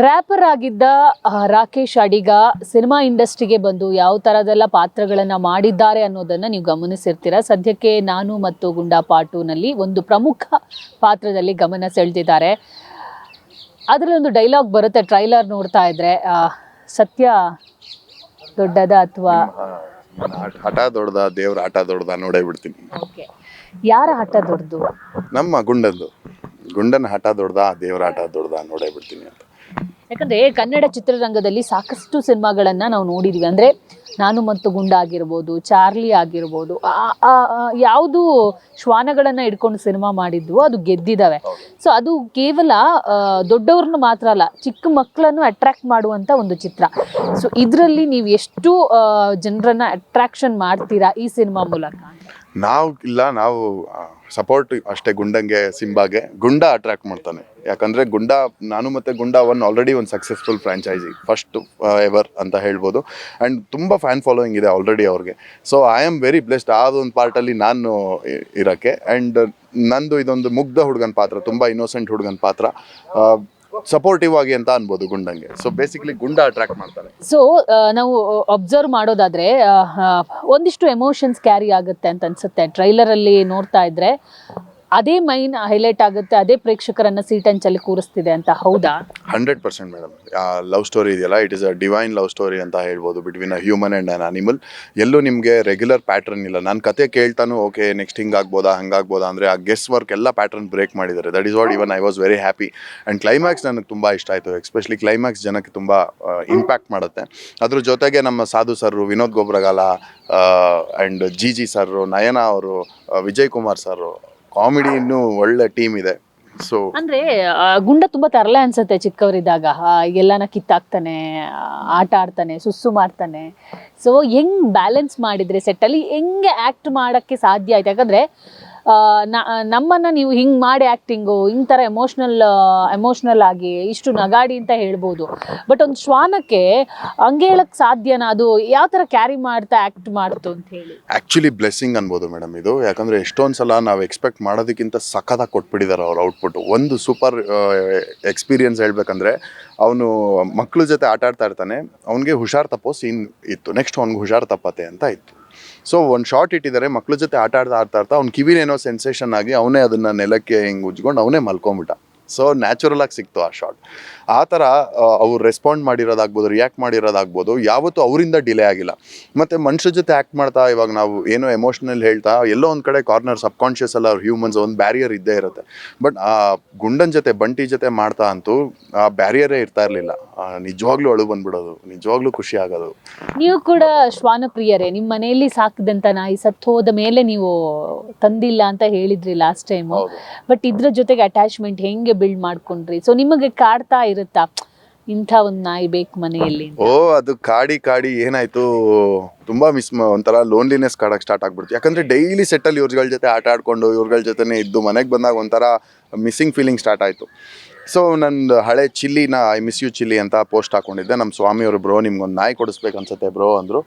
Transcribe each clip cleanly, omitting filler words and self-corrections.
Wrapper ಆಗಿದ್ದ ರಾಕೇಶ್ ಅಡಿಗ cinema ಇಂಡಸ್ಟ್ರಿಗೆ ಬಂದು ಯಾವ ಥರದೆಲ್ಲ ಪಾತ್ರಗಳನ್ನು ಮಾಡಿದ್ದಾರೆ ಅನ್ನೋದನ್ನು ನೀವು ಗಮನಿಸಿರ್ತೀರ. ಸದ್ಯಕ್ಕೆ ನಾನು ಮತ್ತು ಗುಂಡಾ ಪಾರ್ಟ್ 2ನಲ್ಲಿ ಒಂದು ಪ್ರಮುಖ ಪಾತ್ರದಲ್ಲಿ ಗಮನ ಸೆಳೆದಿದ್ದಾರೆ. ಅದರಲ್ಲಿ ಒಂದು ಡೈಲಾಗ್ ಬರುತ್ತೆ ಟ್ರೈಲರ್ ನೋಡ್ತಾ ಇದ್ರೆ, ಸತ್ಯ ದೊಡ್ಡದ ಅಥವಾ ಹಠ ದೊಡ್ಡದ ದೇವ್ರ ಆಟ ದೊಡ್ಡದ ನೋಡೇ ಬಿಡ್ತೀನಿ. ಓಕೆ, ಯಾರ ಹಠ ದೊಡ್ಡದು? ನಮ್ಮ ಗುಂಡನ ಹಠ ದೊಡ್ಡದ ದೇವ್ರ ಆಟ ದೊಡ್ಡದ ನೋಡೇ ಬಿಡ್ತೀನಿ ಅಂತ. ಯಾಕಂದ್ರೆ ಕನ್ನಡ ಚಿತ್ರರಂಗದಲ್ಲಿ ಸಾಕಷ್ಟು ಸಿನಿಮಾಗಳನ್ನ ನಾವು ನೋಡಿದ್ವಿ. ಅಂದ್ರೆ ನಾನು ಮತ್ತು ಗುಂಡ ಆಗಿರ್ಬೋದು, ಚಾರ್ಲಿ ಆಗಿರ್ಬೋದು, ಯಾವುದು ಶ್ವಾನಗಳನ್ನ ಇಟ್ಕೊಂಡು ಸಿನಿಮಾ ಮಾಡಿದ್ವು ಅದು ಗೆದ್ದಿದ್ದಾವೆ. ಸೊ ಅದು ಕೇವಲ ದೊಡ್ಡವ್ರನ್ನ ಮಾತ್ರ ಅಲ್ಲ, ಚಿಕ್ಕ ಮಕ್ಕಳನ್ನು ಅಟ್ರಾಕ್ಟ್ ಮಾಡುವಂತ ಒಂದು ಚಿತ್ರ. ಸೊ ಇದರಲ್ಲಿ ನೀವು ಎಷ್ಟು ಜನರನ್ನ ಅಟ್ರಾಕ್ಷನ್ ಮಾಡ್ತೀರಾ ಈ ಸಿನಿಮಾ ಮೂಲಕ? ನಾವು ಸಪೋರ್ಟ್ ಅಷ್ಟೇ ಗುಂಡಂಗೆ, ಸಿಂಬಾಗೆ. ಗುಂಡ ಅಟ್ರಾಕ್ಟ್ ಮಾಡ್ತಾನೆ, ಯಾಕಂದ್ರೆ ನಾನು ಮತ್ತೆ ಗುಂಡ ಆಲ್ರೆಡಿ ಒಂದು ಸಕ್ಸಸ್ಫುಲ್ ಫ್ರಾಂಚೈಸಿ, ಫಸ್ಟ್ ಎವರ್ ಅಂತ ಹೇಳ್ಬೋದು. ಆ್ಯಂಡ್ ತುಂಬ ಫ್ಯಾನ್ ಫಾಲೋಯಿಂಗ್ ಇದೆ ಆಲ್ರೆಡಿ ಅವ್ರಿಗೆ. So I am very blessed ಅದೊಂದು ಪಾರ್ಟಲ್ಲಿ ನಾನು ಇರೋಕ್ಕೆ. ಆ್ಯಂಡ್ ನಂದು ಇದೊಂದು ಮುಗ್ಧ ಹುಡುಗನ ಪಾತ್ರ, ತುಂಬ ಇನ್ನೋಸೆಂಟ್ ಹುಡುಗನ ಪಾತ್ರ, ಸಪೋರ್ಟಿವ್ ಆಗಿ ಅಂತ ಅನ್ಬೋದು ಗುಂಡಂಗೆ. ಸೊ ಬೇಸಿಕಲಿ ಗುಂಡ ಅಟ್ರಾಕ್ಟ್ ಮಾಡ್ತಾರೆ. ಸೊ ನಾವು ಅಬ್ಸರ್ವ್ ಮಾಡೋದಾದ್ರೆ ಒಂದಿಷ್ಟು ಎಮೋಷನ್ಸ್ ಕ್ಯಾರಿ ಆಗುತ್ತೆ ಅಂತ ಅನ್ಸುತ್ತೆ ಟ್ರೈಲರ್ ಅಲ್ಲಿ ನೋಡ್ತಾ ಇದ್ರೆ. ಅದೇ ಮೈನ್ ಹೈಲೈಟ್ ಆಗುತ್ತೆ, ಅದೇ ಪ್ರೇಕ್ಷಕರನ್ನ ಸೀಟ್ ಅಂಚಲ್ಲಿ ಕೂರಿಸ್ತಿದೆ ಅಂತ. ಹೌದಾ? 100% ಮೇಡಮ್. ಲವ್ ಸ್ಟೋರಿ ಇದೆಯಲ್ಲ, it is a divine love story ಅಂತ ಹೇಳ್ಬೋದು, between a human and an animal. ಎಲ್ಲೂ ನಿಮಗೆ ರೆಗ್ಯುಲರ್ ಪ್ಯಾಟರ್ನ್ ಇಲ್ಲ. ನಾನು ಕತೆ ಕೇಳ್ತಾನು ಓಕೆ ನೆಕ್ಸ್ಟ್ ಹಿಂಗಾಗ್ಬೋದಾ ಹಂಗಾಗ್ಬೋದಾ ಅಂದರೆ ಆ ಗೆಸ್ ವರ್ಕ್ ಎಲ್ಲ ಪ್ಯಾಟರ್ನ್ ಬ್ರೇಕ್ ಮಾಡಿದ್ದಾರೆ. That is what even I was very happy. And climax ನನಗೆ ತುಂಬ ಇಷ್ಟ ಆಯಿತು. ಎಸ್ಪೆಷಲಿ ಕ್ಲೈಮ್ಯಾಕ್ಸ್ ಜನಕ್ಕೆ ತುಂಬ ಇಂಪ್ಯಾಕ್ಟ್ ಮಾಡುತ್ತೆ. ಅದ್ರ ಜೊತೆಗೆ ನಮ್ಮ ಸಾಧು ಸರ್, ವಿನೋದ್ ಗೊಬ್ರಗಾಲ, ಆ್ಯಂಡ್ ಜಿ ಸರ್ರು, ನಯನ ಅವರು, ವಿಜಯ್ ಕುಮಾರ್ ಸರ್, ಕಾಮಿಡಿ ಇನ್ನೂ ಒಳ್ಳೆ ಟೀಮ್ ಇದೆ. ಸೊ ಅಂದ್ರೆ ಗುಂಡ ತುಂಬಾ ತರಲೆ ಅನ್ಸುತ್ತೆ ಚಿಕ್ಕವರಿದ್ದಾಗ. ಎಲ್ಲಾನ ಕಿತ್ತಾಕ್ತಾನೆ, ಆಟ ಆಡ್ತಾನೆ, ಸುಸ್ಸು ಮಾಡ್ತಾನೆ. ಸೊ ಹೆಂಗ್ ಬ್ಯಾಲೆನ್ಸ್ ಮಾಡಿದ್ರೆ ಸೆಟ್ಟಲ್ಲಿ, ಹೆಂಗೆ ಆಕ್ಟ್ ಮಾಡಕ್ಕೆ ಸಾಧ್ಯ ಆಯ್ತು? ಯಾಕಂದ್ರೆ ನಮ್ಮನ್ನ ನೀವು ಹಿಂಗ್ ಮಾಡಿ ಆಕ್ಟಿಂಗು ಹಿಂಗ್ ತರ ಎಮೋಷನಲ್ ಆಗಿ ಇಷ್ಟು ನಗಾಡಿ ಅಂತ ಹೇಳ್ಬೋದು. ಬಟ್ ಒಂದು ಶ್ವಾನಕ್ಕೆ ಹಂಗೆ ಹೇಳಕ್ ಸಾಧ್ಯನಾ? ಅದು ಯಾವ ತರ ಕ್ಯಾರಿ ಮಾಡ್ತಾ ಆಕ್ಟ್ ಮಾಡ್ತು ಅಂತ ಹೇಳಿ ಆಕ್ಚುಲಿ ಬ್ಲೆಸ್ಸಿಂಗ್ ಅನ್ಬೋದು ಮೇಡಮ್ ಇದು. ಯಾಕಂದ್ರೆ ಎಷ್ಟೊಂದು ಸಲ ನಾವು ಎಕ್ಸ್ಪೆಕ್ಟ್ ಮಾಡೋದಕ್ಕಿಂತ ಸಖತ್ತಾಗಿ ಕೊಟ್ಬಿಟ್ಟಿದ್ದಾರೆ ಅವ್ರ ಔಟ್ಪುಟ್. ಒಂದು ಸೂಪರ್ ಎಕ್ಸ್ಪೀರಿಯನ್ಸ್ ಹೇಳ್ಬೇಕಂದ್ರೆ, ಅವನು ಮಕ್ಳ ಜೊತೆ ಆಟ ಆಡ್ತಾ ಇರ್ತಾನೆ, ಅವನಿಗೆ ಹುಷಾರ್ ತಪ್ಪೋ ಸೀನ್ ಇತ್ತು, ನೆಕ್ಸ್ಟ್ ಅವ್ನಿಗೆ ಹುಷಾರ್ ತಪ್ಪತ್ತೆ ಅಂತ ಇತ್ತು. ಸೊ ಒಂದು ಶಾರ್ಟ್ ಇಟ್ಟಿದ್ದಾರೆ, ಮಕ್ಳ ಜೊತೆ ಆಟ ಆಡ್ತಾ ಅವ್ನ ಕಿವಿನೇನೋ ಸೆನ್ಸೇಷನ್ ಆಗಿ ಅವನೇ ಅದನ್ನ ನೆಲಕ್ಕೆ ಹಿಂಗೆ ಉಜ್ಕೊಂಡು ಅವನೇ ಮಲ್ಕೊಂಬಿಟ್ಟ. ಸೊ ನ್ಯಾಚುರಲ್ ಆಗಿ ಸಿಕ್ತು ಆ ಶಾರ್ಟ್. ಆ ಥರ ಅವ್ರು ರೆಸ್ಪಾಂಡ್ ಮಾಡಿರೋದಾಗ್ಬೋದು, ರಿಯಾಕ್ಟ್ ಮಾಡಿರೋದಾಗ್ಬೋದು, ಯಾವತ್ತೂ ಅವರಿಂದ ಡಿಲೇ ಆಗಿಲ್ಲ. ಮತ್ತು ಮನುಷ್ಯ ಜೊತೆ ಆ್ಯಕ್ಟ್ ಮಾಡ್ತಾ ಇವಾಗ ನಾವು ಏನೋ ಎಮೋಷ್ನಲ್ ಹೇಳ್ತಾ ಎಲ್ಲೋ ಒಂದು ಕಡೆ ಕಾರ್ನರ್ ಸಬ್ಕಾನ್ಷಿಯಸ್ ಅಲ್ಲ, ಅವ್ರು ಹ್ಯೂಮನ್ಸ್ ಒಂದು ಬ್ಯಾರಿಯರ್ ಇದ್ದೇ ಇರುತ್ತೆ. ಬಟ್ ಆ ಗುಂಡನ್ ಜೊತೆ, ಬಂಟಿ ಜೊತೆ ಮಾಡ್ತಾ ಅಂತೂ ಆ ಬ್ಯಾರಿಯರೇ ಇರ್ತಾ ಇರಲಿಲ್ಲ. ನಿಜವಾಗ್ಲೂ ಅಳು ಬಂದ್ಬಿಡೋದು, ನಿಜವಾಗ್ಲೂ ಖುಷಿ ಆಗೋದು. ನೀವು ಕೂಡ ಶ್ವಾನ ಪ್ರಿಯರೇ. ನಿಮ್ಮ ಮನೆಯಲ್ಲಿ ಸಾಕಿದಂತ ನಾಯಿ ಸತ್ತು ಹೋದ ಮೇಲೆ ನೀವು ತಂದಿಲ್ಲ ಅಂತ ಹೇಳಿದ್ರಿ ಲಾಸ್ಟ್ ಟೈಮು. ಬಟ್ ಇದ್ರ ಜೊತೆಗೆ ಅಟ್ಯಾಚ್ಮೆಂಟ್ ಹೆಂಗೆ ಬಿಲ್ಡ್ ಮಾಡ್ಕೊಂಡ್ರಿ? ಸೊ ನಿಮಗೆ ಕಾಡ್ತಾ ಇರುತ್ತಾ ಇಂಥ ಒಂದು ನಾಯಿ ಬೇಕು ಮನೆಯಲ್ಲಿ? ಅದು ಕಾಡಿ ಏನಾಯ್ತು, ತುಂಬಾ ಒಂಥರ ಲೋನ್ಲಿನೆಸ್ ಕಾಡಕ್ಕೆ ಸ್ಟಾರ್ಟ್ ಆಗ್ಬಿಡ್ತು. ಯಾಕಂದ್ರೆ ಡೈಲಿ ಸೆಟ್ಟಲ್ಲಿ ಇವ್ರಗಳ ಜೊತೆ ಆಟ ಆಡ್ಕೊಂಡು ಇವ್ರಗಳ ಜೊತೆನೇ ಇದ್ದು ಮನೆಗೆ ಬಂದಾಗ ಒಂಥರ ಮಿಸ್ಸಿಂಗ್ ಫೀಲಿಂಗ್ ಸ್ಟಾರ್ಟ್ ಆಯ್ತು. ಸೊ ನಂದು ಹಳೆ ಚಿಲ್ಲಿನ ಐ ಮಿಸ್ ಯು ಚಿಲ್ಲಿ ಅಂತ ಪೋಸ್ಟ್ ಹಾಕೊಂಡಿದ್ದೆ. ನಮ್ಮ ಸ್ವಾಮಿಯವರು, ಬ್ರೋ ನಿಮ್ಗೊಂದು ನಾಯಿ ಕೊಡಿಸ್ಬೇಕು ಅನ್ಸುತ್ತೆ ಬ್ರೋ ಅಂದರು.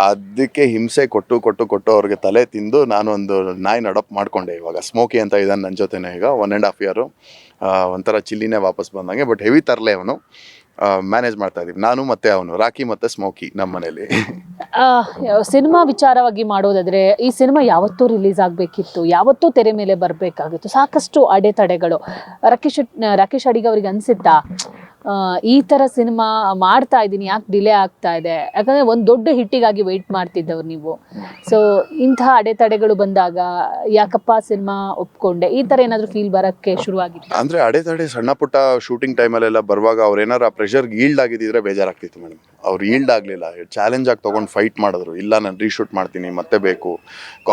ಅದಕ್ಕೆ ಹಿಂಸೆ ಕೊಟ್ಟು ಅವ್ರಿಗೆ ತಲೆ ತಿಂದು ನಾನೊಂದು ನಾಯಿನ ಅಡಾಪ್ಟ್ ಮಾಡ್ಕೊಂಡೆ. ಇವಾಗ ಸ್ಮೋಕಿ ಅಂತ ಇದ್ದಾನೆ ನನ್ನ ಜೊತೆನೇ, ಈಗ 1.5 year. ಒಂಥರ ಚಿಲ್ಲಿನೇ ವಾಪಸ್ ಬಂದಂಗೆ. ಬಟ್ ಹೆವಿ ತರಲೆ ಅವನು. ಮ್ಯಾನೇಜ್ ಮಾಡ್ತಾ ಇದೀವಿ ನಾನು ಮತ್ತೆ ಅವನು, ರಾಕಿ ಮತ್ತೆ ಸ್ಮೋಕಿ ನಮ್ಮ ಮನೇಲಿ. ಸಿನಿಮಾ ವಿಚಾರವಾಗಿ ಮಾಡೋದಾದ್ರೆ, ಈ ಸಿನಿಮಾ ಯಾವತ್ತೂ ರಿಲೀಸ್ ಆಗಬೇಕಿತ್ತು, ಯಾವತ್ತೂ ತೆರೆ ಮೇಲೆ ಬರಬೇಕಾಗಿತ್ತು. ಸಾಕಷ್ಟು ಅಡೆತಡೆಗಳು. ರಾಕೇಶ್ ಅಡಿಗ ಅವ್ರಿಗೆ ಅನ್ಸುತ್ತಾ ಈ ತರ ಸಿನಿಮಾ ಮಾಡ್ತಾ ಇದ್ದೀನಿ, ಯಾಕೆ ಡಿಲೇ ಆಗ್ತಾ ಇದೆ? ಯಾಕಂದ್ರೆ ಒಂದು ದೊಡ್ಡ ಹಿಟ್ಟಿಗಾಗಿ ವೆಯ್ಟ್ ಮಾಡ್ತಿದ್ದವ್ರು ನೀವು. ಸೊ ಇಂತಹ ಅಡೆತಡೆಗಳು ಬಂದಾಗ ಯಾಕಪ್ಪ ಸಿನಿಮಾ ಒಪ್ಕೊಂಡೆ, ಈ ತರ ಏನಾದ್ರು ಫೀಲ್ ಬರಕ್ಕೆ ಶುರುವಾಗಿತ್ತು? ಅಂದ್ರೆ ಅಡೆತಡೆ ಸಣ್ಣ ಪುಟ್ಟ ಶೂಟಿಂಗ್ ಟೈಮಲ್ಲೆಲ್ಲ ಬರುವಾಗ ಅವ್ರು ಏನಾರು ಆ ಪ್ರೆಷರ್ಗೆ ಈಲ್ಡ್ ಆಗಿದ್ದಿದ್ರೆ ಬೇಜಾರಾಗ್ತಿತ್ತು ಮೇಡಮ್. ಅವ್ರು ಈಲ್ಡ್ ಆಗಲಿಲ್ಲ, ಚಾಲೆಂಜ್ ಆಗಿ ತೊಗೊಂಡು ಫೈಟ್ ಮಾಡಿದ್ರು. ಇಲ್ಲ ನಾನು ರೀಶೂಟ್ ಮಾಡ್ತೀನಿ ಮತ್ತೆ ಬೇಕು,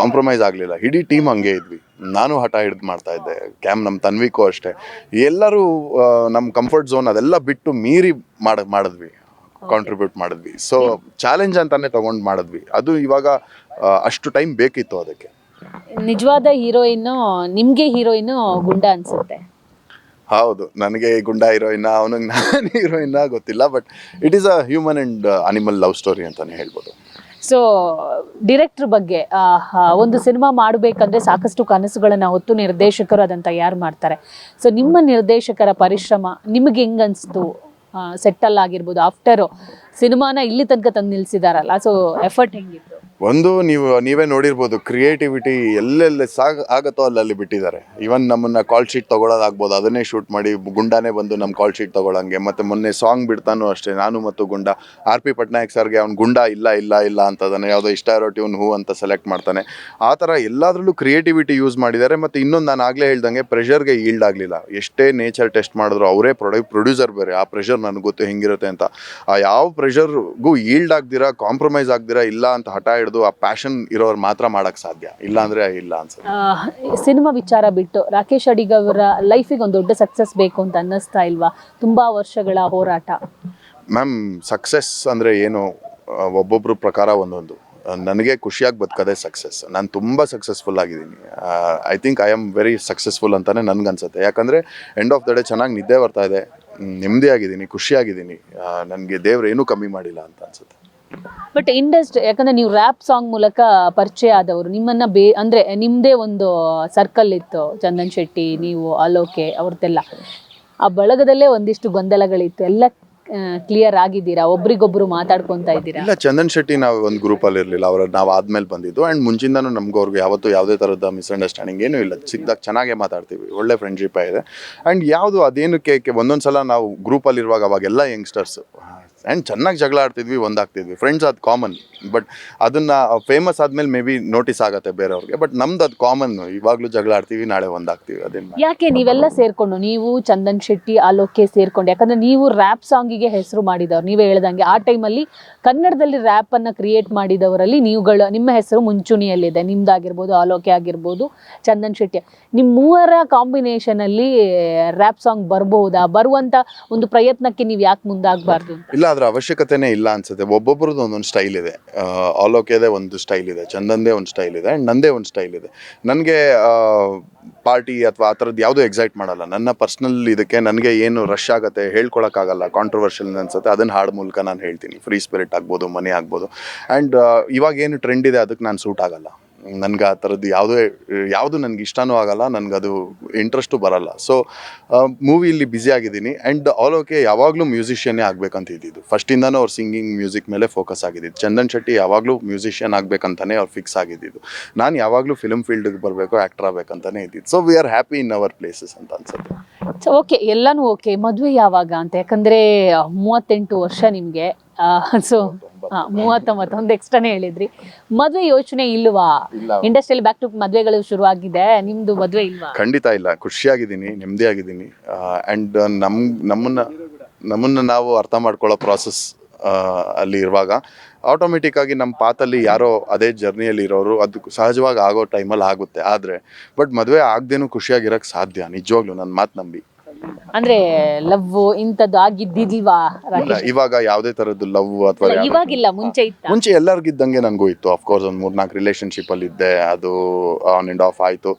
ಕಾಂಪ್ರಮೈಸ್ ಆಗಲಿಲ್ಲ. ಇಡೀ ಟೀಮ್ ಹಂಗೆ ಇದ್ವಿ. ನಾನು ಹಠ ಹಿಡಿದು ಮಾಡ್ತಾ ಇದ್ದೆ, ನಮ್ಮ ತನ್ವಿಕೋ ಅಷ್ಟೇ. ಎಲ್ಲರೂ ನಮ್ಮ ಕಂಫರ್ಟ್ ಝೋನ್ ಅದೆಲ್ಲ ಬಿಟ್ಟು ಮೀರಿ ಮಾಡಿದ್ವಿ, ಕಾಂಟ್ರಿಬ್ಯೂಟ್ ಮಾಡಿದ್ವಿ. ಸೊ ಚಾಲೆಂಜ್ ಅಂತಾನೆ ತೊಗೊಂಡು ಮಾಡಿದ್ವಿ. ಅದು ಇವಾಗ ಅಷ್ಟು ಟೈಮ್ ಬೇಕಿತ್ತು ಅದಕ್ಕೆ. ನಿಜವಾದ ಹೀರೋಯಿನ್ ನಿಮಗೆ ಹೀರೋಯಿನ್ ಗುಂಡ ಅನ್ಸುತ್ತೆ? ಹೌದು, ನನಗೆ ಗುಂಡ ಹೀರೋಯಿನ್, ಅವನಿಗೆ ನಾನು ಹೀರೋಯಿನ್ ಗೊತ್ತಿಲ್ಲ. But it is a human and animal love story ಅಂತಾನೆ ಹೇಳ್ಬೋದು. ಸೊ ಡಿರೆಕ್ಟರ್ ಬಗ್ಗೆ, ಒಂದು ಸಿನಿಮಾ ಮಾಡಬೇಕಂದ್ರೆ ಸಾಕಷ್ಟು ಕನಸುಗಳನ್ನ ಹೊತ್ತು ನಿರ್ದೇಶಕರು ಅದನ್ನು ತಯಾರು ಮಾಡ್ತಾರೆ. ಸೊ ನಿಮ್ಮ ನಿರ್ದೇಶಕರ ಪರಿಶ್ರಮ ನಿಮಗೆ ಹೆಂಗ್ ಅನಿಸ್ತು? ಸೆಟ್ಟಲ್ ಆಗಿರ್ಬೋದು, ಆಫ್ಟರ್ ಸಿನಿಮಾನ ಇಲ್ಲಿ ತನಕ ತಂದು ನಿಲ್ಸಿದಾರಲ್ಲ, ಸೊ ಎಫರ್ಟ್ ಹೆಂಗಿತ್ತು? ಒಂದು ನೀವೇ ನೋಡಿರ್ಬೋದು, ಕ್ರಿಯೇಟಿವಿಟಿ ಎಲ್ಲೆಲ್ಲಿ ಆಗತ್ತೋ ಅಲ್ಲಲ್ಲಿ ಬಿಟ್ಟಿದ್ದಾರೆ. ಈವನ್ ನಮ್ಮನ್ನ ಕಾಲ್ ಶೀಟ್ ತೊಗೊಳೋದಾಗ್ಬೋದು, ಅದನ್ನೇ ಶೂಟ್ ಮಾಡಿ ಗುಂಡಾನೇ ಬಂದು ನಮ್ಮ ಕಾಲ್ ಶೀಟ್ ತೊಗೊಳಂಗೆ. ಮತ್ತು ಮೊನ್ನೆ ಸಾಂಗ್ ಬಿಡ್ತಾನೂ ಅಷ್ಟೇ, ನಾನು ಮತ್ತು ಗುಂಡ, R.P. ಪಟ್ನಾಯಕ್ ಸರ್ಗೆ ಅವ್ನು ಗುಂಡ ಇಲ್ಲ ಅಂತದಾನೆ, ಯಾವುದೋ ಇಷ್ಟ ಇರೋ ಟ್ಯೂನ್ ಹೂ ಅಂತ ಸೆಲೆಕ್ಟ್ ಮಾಡ್ತಾನೆ. ಆ ಥರ ಎಲ್ಲದರಲ್ಲೂ ಕ್ರಿಯೇಟಿವಿಟಿ ಯೂಸ್ ಮಾಡಿದ್ದಾರೆ. ಮತ್ತು ಇನ್ನೊಂದು ನಾನು ಆಗಲೇ ಹೇಳ್ದಂಗೆ ಪ್ರೆಷರ್ಗೆ ಈಲ್ಡ್ ಆಗಲಿಲ್ಲ. ಎಷ್ಟೇ ನೇಚರ್ ಟೆಸ್ಟ್ ಮಾಡಿದ್ರು, ಅವರೇ ಪ್ರೊಡ್ಯೂಸರ್ ಬೇರೆ, ಆ ಪ್ರೆಷರ್ ನನಗೆ ಗೊತ್ತು ಹೆಂಗಿರುತ್ತೆ ಅಂತ. ಆ ಯಾವ ಪ್ರೆಷರ್ಗೂ ಈಲ್ಡ್ ಆಗ್ದಿರಾ, ಕಾಂಪ್ರಮೈಸ್ ಆಗ್ದಿರಾ, ಇಲ್ಲ ಅಂತ ಹಠ ಹಿಡಿದು ಆ ಪ್ಯಾಷನ್ ಇರೋರು ಮಾತ್ರ ಮಾಡೋಕ್ಕೆ ಸಾಧ್ಯ, ಇಲ್ಲ ಅಂದರೆ ಇಲ್ಲ ಅನ್ಸುತ್ತೆ. ಸಿನಿಮಾ ವಿಚಾರ ಬಿಟ್ಟು ರಾಕೇಶ್ ಅಡಿಗ ಅವರ ಲೈಫಿಗೆ ಒಂದು ದೊಡ್ಡ ಸಕ್ಸಸ್ ಬೇಕು ಅಂತ ಅನ್ನಿಸ್ತಾ ಇಲ್ವಾ? ತುಂಬ ವರ್ಷಗಳ ಹೋರಾಟ. ಮ್ಯಾಮ್, ಸಕ್ಸಸ್ ಅಂದರೆ ಏನು, ಒಬ್ಬೊಬ್ಬರ ಪ್ರಕಾರ ಒಂದೊಂದು. ನನಗೆ ಖುಷಿಯಾಗಿ ಬದುಕೋದೇ ಸಕ್ಸಸ್. ನಾನು ತುಂಬ ಸಕ್ಸಸ್ಫುಲ್ ಆಗಿದ್ದೀನಿ. I think I am very successful ಅಂತಲೇ ನನಗನ್ಸುತ್ತೆ. ಯಾಕಂದರೆ ಎಂಡ್ ಆಫ್ ದ ಡೇ ಚೆನ್ನಾಗಿ ನಿದ್ದೆ ಬರ್ತಾ ಇದೆ, ನೆಮ್ಮದಿಯಾಗಿದ್ದೀನಿ, ಖುಷಿಯಾಗಿದ್ದೀನಿ. ನನಗೆ ದೇವ್ರು ಏನೂ ಕಮ್ಮಿ ಮಾಡಿಲ್ಲ ಅಂತ ಅನ್ಸುತ್ತೆ. ಬಟ್ ಇಂಡಸ್ಟ್ರಿ, ಯಾಕಂದ್ರೆ ನೀವು ರ್ಯಾಪ್ ಸಾಂಗ್ ಮೂಲಕ ಪರಿಚಯ ಆದವರು, ನಿಮ್ಮನ್ನ ಅಂದ್ರೆ ನಿಮ್ಮದೇ ಒಂದು ಸರ್ಕಲ್ ಇತ್ತು, ಚಂದನ್ ಶೆಟ್ಟಿ, ನೀವು, ಅಲೋಕೆ ಅವ್ರದ್ದೆಲ್ಲ. ಆ ಬಳಗದಲ್ಲೇ ಒಂದಿಷ್ಟು ಗೊಂದಲಗಳಿತ್ತು, ಎಲ್ಲ ಕ್ಲಿಯರ್ ಆಗಿದ್ದೀರಾ? ಒಬ್ರಿಗೊಬ್ರು ಮಾತಾಡ್ಕೊತಾ ಇದ್ದೀರಾ? ಇಲ್ಲ, ಚಂದನ್ ಶೆಟ್ಟಿ ನಾವು ಒಂದು ಗ್ರೂಪಲ್ಲಿ ಇರಲಿಲ್ಲ, ನಾವು ಆದ್ಮೇಲೆ ಬಂದಿದ್ದು. ಆ್ಯಂಡ್ ಮುಂಚಿಂದನೂ ನಮ್ಗೆ ಅವ್ರಿಗೆ ಯಾವತ್ತೂ ಯಾವುದೇ ಥರದ ಮಿಸ್ಅಂಡರ್ಸ್ಟ್ಯಾಂಡಿಂಗ್ ಏನೂ ಇಲ್ಲ. ಸಿಕ್ಕಿದಾಗ ಚೆನ್ನಾಗೇ ಮಾತಾಡ್ತೀವಿ, ಒಳ್ಳೆ ಫ್ರೆಂಡ್ಶಿಪ್ ಇದೆ. ಆ್ಯಂಡ್ ಯಾವುದು ಅದೇನಕ್ಕೆ ಒಂದೊಂದು ಸಲ ನಾವು ಗ್ರೂಪಲ್ಲಿರುವಾಗ ಅವಾಗೆಲ್ಲ ಯಂಗ್ಸ್ಟರ್ಸು ಆ್ಯಂಡ್ ಚೆನ್ನಾಗಿ ಜಗಳ ಆಡ್ತಿದ್ವಿ, ಒಂದಾಗ್ತಿದ್ವಿ, ಫ್ರೆಂಡ್ಸ್. ಅದು ಕಾಮನ್. ಬಟ್ ಅದನ್ನು ಫೇಮಸ್ ಆದಮೇಲೆ ಮೇ ಬಿ ನೋಟಿಸ್ ಆಗುತ್ತೆ ಬೇರೆಯವ್ರಿಗೆ. ಬಟ್ ನಮ್ದು ಅದು ಕಾಮನ್, ಇವಾಗಲೂ ಜಗಳ ಆಡ್ತೀವಿ, ನಾಳೆ ಒಂದಾಗ್ತೀವಿ. ಅದೇನು ಯಾಕೆ ನೀವೆಲ್ಲ ಸೇರ್ಕೊಂಡು, ನೀವು, ಚಂದನ್ ಶೆಟ್ಟಿ, ಅಲೋಕೆ ಸೇರ್ಕೊಂಡು, ಯಾಕಂದ್ರೆ ನೀವು ರ್ಯಾಪ್ ಸಾಂಗಿಗೆ ಹೆಸರು ಮಾಡಿದವ್ರು, ನೀವೇ ಹೇಳ್ದಂಗೆ ಆ ಟೈಮಲ್ಲಿ ಕನ್ನಡದಲ್ಲಿ ರ್ಯಾಪ್ ಅನ್ನ ಕ್ರಿಯೇಟ್ ಮಾಡಿದವರಲ್ಲಿ ನಿಮ್ಮ ಹೆಸರು ಮುಂಚೂಣಿಯಲ್ಲಿದೆ. ನಿಮ್ದಾಗಿರ್ಬೋದು, ಅಲೋಕೆ ಆಗಿರ್ಬೋದು, ಚಂದನ್ ಶೆಟ್ಟಿ, ನಿಮ್ಮ ಮೂವರ ಕಾಂಬಿನೇಷನ್ ಅಲ್ಲಿ ರ್ಯಾಪ್ ಸಾಂಗ್ ಬರ್ಬಹುದಾ? ಬರುವಂತ ಒಂದು ಪ್ರಯತ್ನಕ್ಕೆ ನೀವು ಯಾಕೆ ಮುಂದಾಗಬಾರ್ದು? ಇಲ್ಲ, ಅದರ ಅವಶ್ಯಕತೆನೇ ಇಲ್ಲ ಅನ್ಸುತ್ತೆ. ಒಬ್ಬೊಬ್ರದ್ದು ಒಂದೊಂದು ಸ್ಟೈಲ್ ಇದೆ. ಅಲೋಕೆದೇ ಒಂದು ಸ್ಟೈಲ್ ಇದೆ, ಚಂದಂದೇ ಒಂದು ಸ್ಟೈಲ್ ಇದೆ, ಆ್ಯಂಡ್ ನಂದೇ ಒಂದು ಸ್ಟೈಲ್ ಇದೆ. ನನಗೆ ಪಾರ್ಟಿ ಅಥವಾ ಆ ಥರದ್ದು ಯಾವುದೂ ಎಕ್ಸೈಟ್ ಮಾಡಲ್ಲ. ನನ್ನ ಪರ್ಸ್ನಲ್ ಇದಕ್ಕೆ ನನಗೆ ಏನು ರಶ್ ಆಗುತ್ತೆ ಹೇಳ್ಕೊಳಕ್ಕಾಗಲ್ಲ, ಕಾಂಟ್ರವರ್ಷಿಯಲ್ ಅನ್ಸುತ್ತೆ, ಅದನ್ನು ಹಾಡು ಮೂಲಕ ನಾನು ಹೇಳ್ತೀನಿ. ಫ್ರೀ ಸ್ಪಿರಿಟ್ ಆಗ್ಬೋದು, ಮನಿ ಆಗ್ಬೋದು. ಆ್ಯಂಡ್ ಇವಾಗ ಏನು ಟ್ರೆಂಡ್ ಇದೆ ಅದಕ್ಕೆ ನಾನು ಸೂಟ್ ಆಗಲ್ಲ. ನನಗೆ ಆ ಥರದ್ದು ಯಾವುದು ನನಗೆ ಇಷ್ಟನೂ ಆಗಲ್ಲ, ನನಗದು ಇಂಟ್ರೆಸ್ಟು ಬರಲ್ಲ. ಸೊ ಮೂವಿಯಲ್ಲಿ ಬ್ಯುಸಿ ಆಗಿದ್ದೀನಿ. ಆ್ಯಂಡ್ ಅಲೋಕೆ ಯಾವಾಗಲೂ ಮ್ಯೂಸಿಷಿಯನ್ನೇ ಆಗಬೇಕಂತ ಇದ್ದಿದ್ದು, ಫಸ್ಟಿಂದನೂ ಅವ್ರು ಸಿಂಗಿಂಗ್ ಮ್ಯೂಸಿಕ್ ಮೇಲೆ ಫೋಕಸ್ ಆಗಿದ್ದು. ಚಂದನ್ ಶೆಟ್ಟಿ ಯಾವಾಗಲೂ ಮ್ಯೂಸಿಷಿಯನ್ ಆಗಬೇಕಂತಾನೆ ಅವ್ರು ಫಿಕ್ಸ್ ಆಗಿದ್ದು. ನಾನು ಯಾವಾಗಲೂ ಫಿಲ್ಮ್ ಫೀಲ್ಡ್ಗೆ ಬರಬೇಕು, ಆ್ಯಕ್ಟರ್ ಆಗಬೇಕಂತಾನೆ ಇದ್ದಿದ್ದು. So we are happy in our places ಅಂತ ಅನ್ಸುತ್ತೆ. ಸೊ ಓಕೆ, ಎಲ್ಲನೂ ಓಕೆ. ಮದುವೆ ಯಾವಾಗ ಅಂತ, ಯಾಕಂದರೆ 38 ವರ್ಷ ನಿಮಗೆ. ಸೊ 39, ಒಂದು ಎಕ್ಸ್ಟ್ರಾನೇ ಹೇಳಿದ್ರಿ. ಮದುವೆ ಯೋಚನೆ ಇಲ್ವಾ? ಇಂಡಸ್ಟ್ರಿಯಲ್ಲಿ ಬ್ಯಾಕ್ ಟು ಮದುವೆಗಳು ಶುರು ಆಗಿದೆ, ನಿಮ್ದು ಮದುವೆ ಇಲ್ವಾ? ಖಂಡಿತ ಇಲ್ಲ, ಖುಷಿಯಾಗಿದ್ದೀನಿ, ನೆಮ್ಮದಿಯಾಗಿದ್ದೀನಿ. ಆ್ಯಂಡ್ ನಮ್ಮನ್ನು ನಾವು ಅರ್ಥ ಮಾಡ್ಕೊಳ್ಳೋ ಪ್ರಾಸೆಸ್ ಅಲ್ಲಿ ಇರುವಾಗ ಆಟೋಮೆಟಿಕ್ಕಾಗಿ ನಮ್ಮ ಪಾತಲ್ಲಿ ಯಾರೋ ಅದೇ ಜರ್ನಿಯಲ್ಲಿ ಇರೋರು ಅದು ಸಹಜವಾಗಿ ಆಗೋ ಟೈಮಲ್ಲಿ ಆಗುತ್ತೆ. ಬಟ್ ಮದುವೆ ಆಗದೇನೂ ಖುಷಿಯಾಗಿರೋಕ್ಕೆ ಸಾಧ್ಯ, ನಿಜವಾಗ್ಲೂ ನನ್ನ ಮಾತು ನಂಬಿ. ಅಂದ್ರೆ ಲವ್ ಇಂಥದ್ದು ಆಗಿದ್ದಿಲ್ವಾ? ಇವಾಗ ಯಾವುದೇ ಥರದ್ದು ಲವ್ ಅಥವಾ ಇವಾಗಿಲ್ಲ, ಮುಂಚೆ ಇತ್ತು. ಮುಂಚೆ ಎಲ್ಲರಿಗಿದ್ದಂಗೆ ನನಗೂ ಇತ್ತು. ಅಫ್ಕೋರ್ಸ್ ಒಂದು 3-4 ರಿಲೇಷನ್ಶಿಪ್ಪಲ್ಲಿ ಇದ್ದೆ, ಅದು ಆನ್ ಆ್ಯಂಡ್ ಆಫ್ ಆಯಿತು.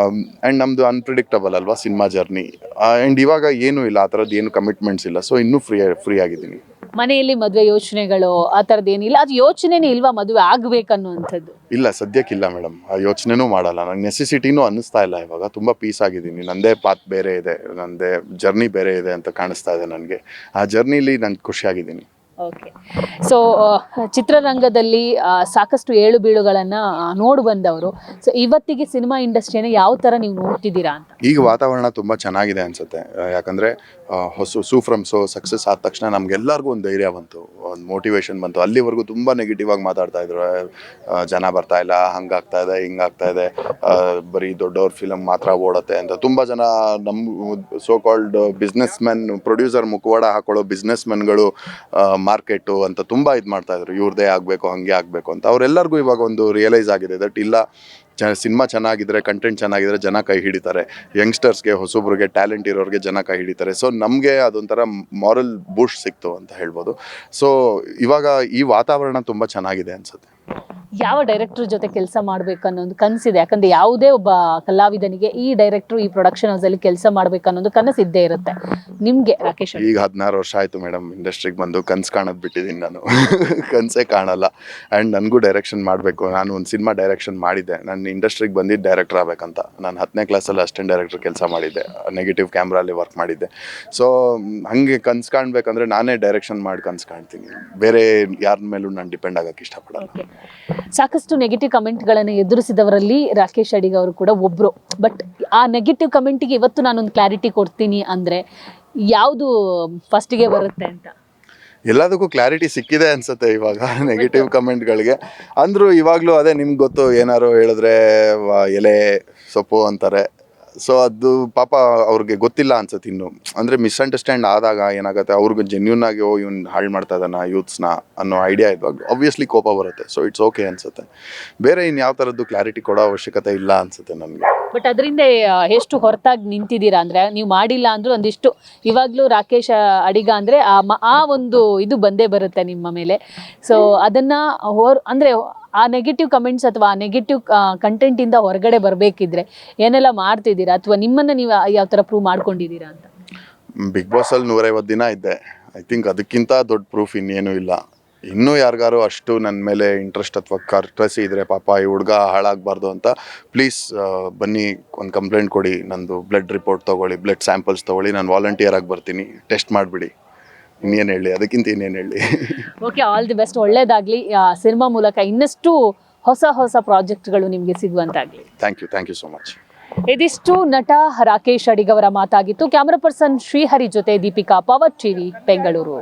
ಆ್ಯಂಡ್ ನಮ್ಮದು ಅನ್ಪ್ರಿಡಿಕ್ಟಬಲ್ ಅಲ್ವಾ ಸಿನಿಮಾ ಜರ್ನಿ. ಆ್ಯಂಡ್ ಇವಾಗ ಏನೂ ಇಲ್ಲ, ಆ ಥರದ್ದು ಏನು ಕಮಿಟ್ಮೆಂಟ್ಸ್ ಇಲ್ಲ. ಸೊ ಇನ್ನೂ ಫ್ರೀ ಆಗಿದ್ದೀನಿ. ಮನೆಯಲ್ಲಿ ಮದುವೆ ಯೋಚನೆಗಳು ಆ ಥರದ್ದು ಏನಿಲ್ಲ? ಅದು ಯೋಚನೆನೇ ಇಲ್ವಾ ಮದುವೆ ಆಗ್ಬೇಕನ್ನುವಂಥದ್ದು? ಇಲ್ಲ, ಸದ್ಯಕ್ಕಿಲ್ಲ ಮೇಡಮ್, ಆ ಯೋಚನೆನೂ ಮಾಡಲ್ಲ. ನಂಗೆ ನೆಸೆಸಿಟಿನೂ ಅನ್ನಿಸ್ತಾ ಇಲ್ಲ. ಇವಾಗ ತುಂಬ ಪೀಸ್ ಆಗಿದ್ದೀನಿ. ನಂದೇ ಪಾತ್ ಬೇರೆ ಇದೆ, ನಂದೇ ಜರ್ನಿ ಬೇರೆ ಇದೆ ಅಂತ ಕಾಣಿಸ್ತಾ ಇದೆ ನನಗೆ. ಆ ಜರ್ನಿಲಿ ನಾನು ಖುಷಿಯಾಗಿದ್ದೀನಿ. ಓಕೆ. ಸೊ ಚಿತ್ರರಂಗದಲ್ಲಿ ಸಾಕಷ್ಟು ಏಳು ಬೀಳುಗಳನ್ನು ನೋಡಿ ಬಂದವರು. ಸೊ ಇವತ್ತಿಗೆ ಸಿನಿಮಾ ಇಂಡಸ್ಟ್ರಿಯನ್ನು ಯಾವ ಥರ ನೀವು ನೋಡ್ತಿದ್ದೀರಾ ಅಂತ? ಈಗ ವಾತಾವರಣ ತುಂಬ ಚೆನ್ನಾಗಿದೆ ಅನಿಸುತ್ತೆ. ಯಾಕಂದರೆ ಫ್ರಮ್ ಸಕ್ಸಸ್ ಆದ ತಕ್ಷಣ ನಮಗೆಲ್ಲರಿಗೂ ಒಂದು ಧೈರ್ಯ ಬಂತು, ಒಂದು ಮೋಟಿವೇಶನ್ ಬಂತು. ಅಲ್ಲಿವರೆಗೂ ತುಂಬ ನೆಗೆಟಿವ್ ಆಗಿ ಮಾತಾಡ್ತಾ ಇದ್ರು, ಜನ ಬರ್ತಾ ಇಲ್ಲ, ಹಂಗಾಗ್ತಾ ಇದೆ, ಹಿಂಗಾಗ್ತಾ ಇದೆ, ಬರೀ ದೊಡ್ಡವ್ರ ಫಿಲಮ್ ಮಾತ್ರ ಓಡುತ್ತೆ ಅಂತ. ತುಂಬ ಜನ ನಮ್ಮ so called business men, producer ಮುಖವಾಡ ಹಾಕೊಳ್ಳೋ ಬಿಸ್ನೆಸ್ ಮೆನ್ಗಳು ಮಾರ್ಕೆಟು ಅಂತ ತುಂಬ ಇದು ಮಾಡ್ತಾ ಇದ್ರು, ಇವ್ರದ್ದೇ ಆಗಬೇಕು, ಹಾಗೆ ಆಗಬೇಕು ಅಂತ. ಅವರೆಲ್ಲರಿಗೂ ಇವಾಗ ಒಂದು ರಿಯಲೈಸ್ ಆಗಿದೆ ದಟ್ ಇಲ್ಲ, ಸಿನಿಮಾ ಚೆನ್ನಾಗಿದ್ರೆ, ಕಂಟೆಂಟ್ ಚೆನ್ನಾಗಿದ್ರೆ ಜನ ಕೈ ಹಿಡಿತಾರೆ. ಯಂಗ್ಸ್ಟರ್ಸ್ಗೆ, ಹೊಸಬ್ರಿಗೆ, ಟ್ಯಾಲೆಂಟ್ ಇರೋರಿಗೆ ಜನ ಕೈ ಹಿಡಿತಾರೆ. ಸೊ ನಮಗೆ ಅದೊಂಥರ ಮಾರಲ್ ಬೂಸ್ಟ್ ಸಿಕ್ತು ಅಂತ ಹೇಳ್ಬೋದು. ಸೊ ಇವಾಗ ಈ ವಾತಾವರಣ ತುಂಬ ಚೆನ್ನಾಗಿದೆ ಅನಿಸುತ್ತೆ. ಯಾವ ಡೈರೆಕ್ಟರ್ ಜೊತೆ ಕೆಲಸ ಮಾಡ್ಬೇಕು ಅನ್ನೋ ಒಂದು ಕನಸಿದೆ? ಯಾಕಂದ್ರೆ ಯಾವುದೇ ಒಬ್ಬ ಕಲಾವಿದನಿಗೆ ಈ ಡೈರೆಕ್ಟರ್ ಈ ಪ್ರೊಡಕ್ಷನ್ ಹೌಸ್ ಅಲ್ಲಿ ಕೆಲಸ ಮಾಡ್ಬೇಕು ಅನ್ನೋದು ಕನಸಿದ್ದೇ ಇರುತ್ತೆ. ನಿಮ್ಗೆ ರಾಕೇಶ್ ಅಡಿಗ? ಈಗ 16 ವರ್ಷ ಆಯ್ತು ಮೇಡಮ್ ಇಂಡಸ್ಟ್ರಿಗೆ ಬಂದು. ಕನ್ಸು ಕಾಣೋದು ಬಿಟ್ಟಿದ್ದೀನಿ ನಾನು. ಕನಸೇ ಕಾಣಲ್ಲ. ಆ್ಯಂಡ್ ನನಗೂ ಡೈರೆಕ್ಷನ್ ಮಾಡಬೇಕು. ನಾನು ಒಂದು ಸಿನಿಮಾ ಡೈರೆಕ್ಷನ್ ಮಾಡಿದ್ದೆ. ನಾನು ಇಂಡಸ್ಟ್ರಿಗೆ ಬಂದಿದ್ದು ಡೈರೆಕ್ಟರ್ ಆಗಬೇಕಂತ. ನಾನು 10ನೇ ಕ್ಲಾಸಲ್ಲಿ ಅಸಿಸ್ಟೆಂಟ್ ಡೈರೆಕ್ಟರ್ ಕೆಲಸ ಮಾಡಿದ್ದೆ, ನೆಗೆಟಿವ್ ಕ್ಯಾಮ್ರಲ್ಲಿ ವರ್ಕ್ ಮಾಡಿದ್ದೆ. ಸೊ ಹಾಗೆ ಕನ್ಸು ಕಾಣಬೇಕಂದ್ರೆ ನಾನೇ ಡೈರೆಕ್ಷನ್ ಮಾಡಿ ಕನ್ಸು ಕಾಣ್ತೀನಿ. ಬೇರೆ ಯಾರ ಮೇಲೂ ನಾನು ಡಿಪೆಂಡ್ ಆಗೋಕ್ಕೆ ಇಷ್ಟಪಡಲ್ಲ. ಸಾಕಷ್ಟು ನೆಗೆಟಿವ್ ಕಮೆಂಟ್ಗಳನ್ನು ಎದುರಿಸಿದವರಲ್ಲಿ ರಾಕೇಶ್ ಅಡಿಗ ಅವರು ಕೂಡ ಒಬ್ರು. ಬಟ್ ಆ ನೆಗೆಟಿವ್ ಕಮೆಂಟಿಗೆ ಇವತ್ತು ನಾನೊಂದು ಕ್ಲಾರಿಟಿ ಕೊಡ್ತೀನಿ ಅಂದ್ರೆ ಯಾವುದು ಫಸ್ಟಿಗೆ ಬರುತ್ತೆ ಅಂತ? ಎಲ್ಲದಕ್ಕೂ ಕ್ಲಾರಿಟಿ ಸಿಕ್ಕಿದೆ ಅನ್ಸುತ್ತೆ ಇವಾಗ ನೆಗೆಟಿವ್ ಕಮೆಂಟ್ಗಳಿಗೆ. ಅಂದರೂ ಇವಾಗಲೂ ಅದೇ ನಿಮ್ಗೆ ಗೊತ್ತು, ಏನಾರು ಹೇಳಿದ್ರೆ ಎಲೆ ಸೊಪ್ಪು ಅಂತಾರೆ. ಸೊ ಅದು ಪಾಪ ಅವ್ರಿಗೆ ಗೊತ್ತಿಲ್ಲ ಅನ್ಸುತ್ತೆ ಇನ್ನು. ಅಂದರೆ ಮಿಸ್ಅಂಡರ್ಸ್ಟ್ಯಾಂಡ್ ಆದಾಗ ಏನಾಗುತ್ತೆ, ಅವ್ರಿಗೆ ಜೆನ್ಯೂನ್ ಆಗಿ ಇವ್ನು ಹಾಳು ಮಾಡ್ತಾ ಇದ್ದಾನ ಯೂತ್ಸ್ನ ಅನ್ನೋ ಐಡಿಯಾ ಇದ್ವಾಗ ಆಬ್ವಿಯಸ್ಲಿ ಕೋಪ ಬರುತ್ತೆ. ಸೊ ಇಟ್ಸ್ ಓಕೆ ಅನ್ಸುತ್ತೆ. ಬೇರೆ ಇನ್ನು ಯಾವ ಥರದ್ದು ಕ್ಲಾರಿಟಿ ಕೊಡೋ ಅವಶ್ಯಕತೆ ಇಲ್ಲ ಅನ್ಸುತ್ತೆ ನನಗೆ. ಬಟ್ ಅದರಿಂದ ಎಷ್ಟು ಹೊರತಾಗಿ ನಿಂತಿದ್ದೀರಾ ಅಂದ್ರೆ, ನೀವು ಮಾಡಿಲ್ಲ ಅಂದ್ರೂ ಒಂದಿಷ್ಟು ಇವಾಗಲೂ ರಾಕೇಶ್ ಅಡಿಗ ಅಂದ್ರೆ ಆ ಒಂದು ಇದು ಬಂದೇ ಬರುತ್ತೆ ನಿಮ್ಮ ಮೇಲೆ. ಸೊ ಅದನ್ನ ಅಂದ್ರೆ ಆ ನೆಗೆಟಿವ್ ಕಮೆಂಟ್ಸ್ ಅಥವಾ ಆ ನೆಗೆಟಿವ್ ಕಂಟೆಂಟ್ ಇಂದ ಹೊರಗಡೆ ಬರಬೇಕಿದ್ರೆ ಏನೆಲ್ಲ ಮಾಡ್ತಿದ್ದೀರಾ, ಅಥವಾ ನಿಮ್ಮನ್ನ ನೀವು ಯಾವ ಥರ ಪ್ರೂವ್ ಮಾಡ್ಕೊಂಡಿದ್ದೀರಾ ಅಂತ? ಬಿಗ್ ಬಾಸಲ್ಲಿ 150 ದಿನ ಇದ್ದೆ. ಐ ಥಿಂಕ್ ಅದಕ್ಕಿಂತ ದೊಡ್ಡ ಪ್ರೂಫ್ ಇನ್ನೇನು ಇಲ್ಲ. ಇನ್ನೂ ಯಾರಿಗಾರು ಅಷ್ಟು ನನ್ನ ಮೇಲೆ ಇಂಟ್ರೆಸ್ಟ್ ಅಥವಾ ಕರ್ಟಸಿ ಇದ್ದರೆ, ಪಾಪ ಈ ಹುಡುಗ ಹಾಳಾಗಬಾರ್ದು ಅಂತ, ಪ್ಲೀಸ್ ಬನ್ನಿ ಒಂದು ಕಂಪ್ಲೇಂಟ್ ಕೊಡಿ, ನಂದು ಬ್ಲಡ್ ರಿಪೋರ್ಟ್ ತೊಗೊಳ್ಳಿ, ಬ್ಲಡ್ ಸ್ಯಾಂಪಲ್ಸ್ ತೊಗೊಳ್ಳಿ, ನಾನು ವಾಲಂಟಿಯರ್ ಆಗಿ ಬರ್ತೀನಿ, ಟೆಸ್ಟ್ ಮಾಡಿಬಿಡಿ. ಇನ್ನೇನು ಹೇಳಿ, ಅದಕ್ಕಿಂತ ಇನ್ನೇನು ಹೇಳಿ. Okay, all the best. ಒಳ್ಳೇದಾಗಲಿ. ಸಿನಿಮಾ ಮೂಲಕ ಇನ್ನಷ್ಟು ಹೊಸ ಪ್ರಾಜೆಕ್ಟ್ಗಳು ನಿಮಗೆ ಸಿಗುವಂತಾಗಲಿ. Thank you so much. ಇದಿಷ್ಟು ನಟ ರಾಕೇಶ್ ಅಡಿಗ ಅವರ ಮಾತಾಗಿತ್ತು. ಕ್ಯಾಮರಾ ಪರ್ಸನ್ ಶ್ರೀಹರಿ ಜೊತೆ ದೀಪಿಕಾ, ಪವರ್ ಟಿವಿ, ಬೆಂಗಳೂರು.